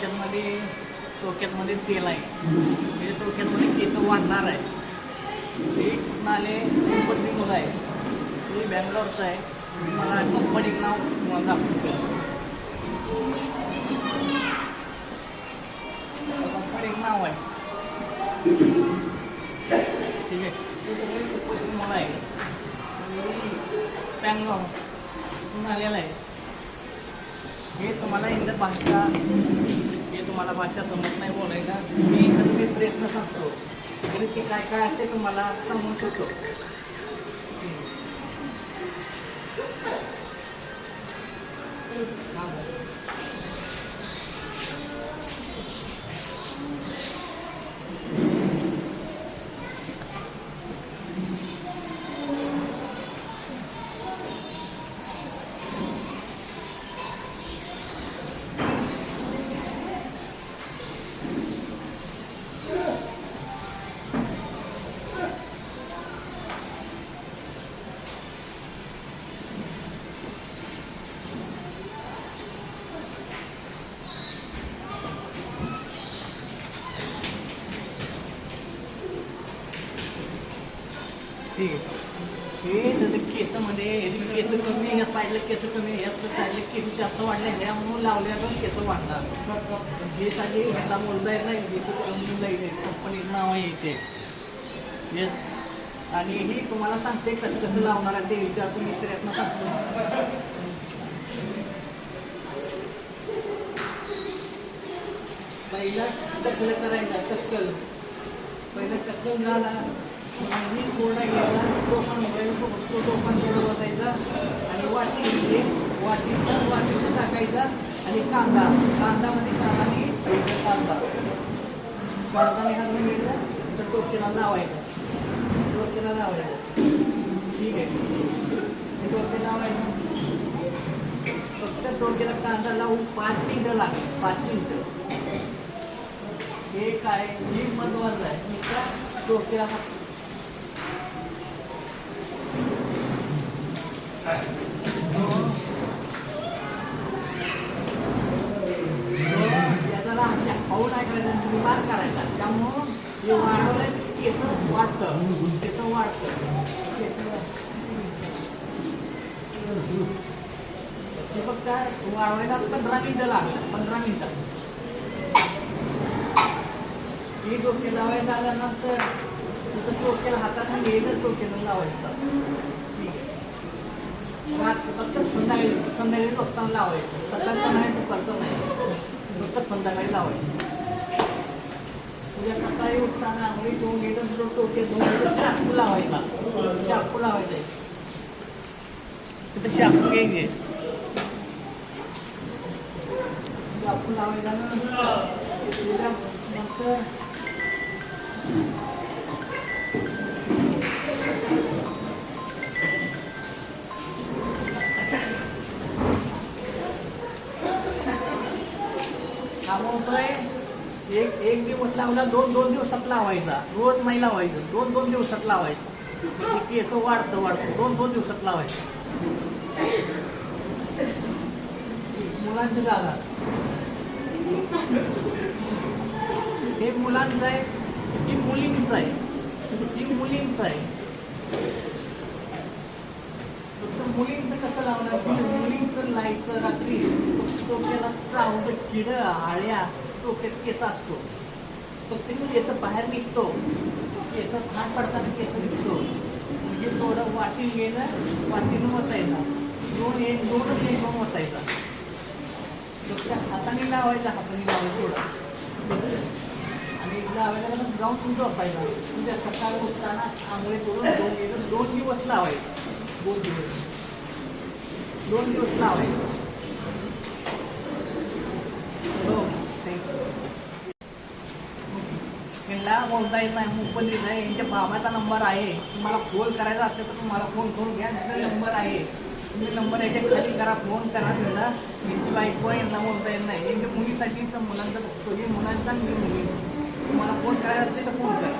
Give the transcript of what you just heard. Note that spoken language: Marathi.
ह्याच्यामध्ये डोक्यामध्ये तेल आहे, म्हणजे डोक्यामध्ये केस वाढणार आहे. हे कुठून आले मुंबईतली मुलं आहे, हे बँगलोरचं आहे. मला कंपनीचं नाव तुम्हाला दाखवतो. कंपनीचं नाव आहे, ठीक आहे. ते मला आहे बँगलोर कुठून आलेलं आहे. हे तुम्हाला इंग्लिश भाषा, हे तुम्हाला भाषा समजत नाही बोलायला, मी प्रयत्न करतो तरी ते काय काय असते तुम्हाला समजू शकतो. ठीक आहे. हे जसं केसमध्ये केस कमी, या साईडला केस कमी, या साईडला केस जास्त वाढले, त्यामुळे लावल्यावर केस वाढणार. हे साठी ह्याला बोलता येत नाही, कंपनीचं नाव आहे इथे. येस, आणि ही तुम्हाला सांगते कसं कसं लावणार आहे ते विचारतो मी, प्रयत्न सांगतो. पहिला टक्कल करायचा, टक्कल पहिलं टक्कल झाला, ही कोरडा घ्यायचा, टोपण उघडायचा, तो टोपण थोडं बसायचा आणि वाटीचं टाकायचा. आणि कांदामध्ये कांदाने घालून घ्यायचा, तर टोपीला लावायचं, ठीक आहे. टोपी लावायचं, फक्त टोपीला कांदा लावून 5 मिनिटं लागेल, 5 मिनिटं. हे काय, हे महत्वाचं आहे. नुसता टोपीला खाऊ नाही करायचं, निवार करायचा. त्यामुळं हे वाढवलं केस वाढतं. ते फक्त वाढवायला 15 मिनिटं लागलं, 15 मिनिटं. ही डोके लावायचं आल्यानंतर तुझं डोक्याला हाताने घ्यायचं, डोक्यानं लावायचं. फक्त संध्याकाळी झोपताना लावायचं, सकाळचं नाही, दुपारचं नाही, फक्त संध्याकाळी लावायचं. उद्या सकाळी उठताना आंघोळी धुवून घ्यायचं, टोके धुवून घ्यायचं, शापू लावायचा, तिथं शापू घ्यायचे, शापू लावायचा नंतर एक दिवस लावला, 2 दिवसात लावायचा, रोज नाही लावायचं, 2 दिवसात लावायचं. केस वाढतं 2 दिवसात लावायचं. मुलांचं झालं, हे मुलांचं आहे, ही मुलींचं आहे, फक्त मुलींचं कसं लावणार, मुलींचं लाईटचं रात्री डोक्याला चावलं, किड आळ्या, डोक्यात केस असतो, फक्त केस बाहेर निघतो, केस भाग पडताना केस निघतो. म्हणजे थोडं वाटीन घ्यायचं, वाटीनं वतायचा, 2 वतायचा. फक्त हाताने लावायचं थोडं, आणि लावायला मग जाऊन झोपायचा. म्हणजे सकाळी उठताना आंघोळी करून 2 दिवस लावायचं, 2 दिवस लावायचं. ह्यांना बोलता येत नाही, मुंबईत नाही. यांच्या बाबाचा नंबर आहे, तुम्हाला फोन करायचा असेल तर तुम्हाला फोन करून घ्या, नंबर आहे, तुम्ही नंबर याच्या खाली करा, फोन करा त्यांना. यांची बायको आहे, यांना बोलता येत नाही. यांच्या मुलीसाठी तर मुलांचा बघतो, हे मुलांचा मुलींचा. तुम्हाला फोन करायचा असेल तर फोन करा.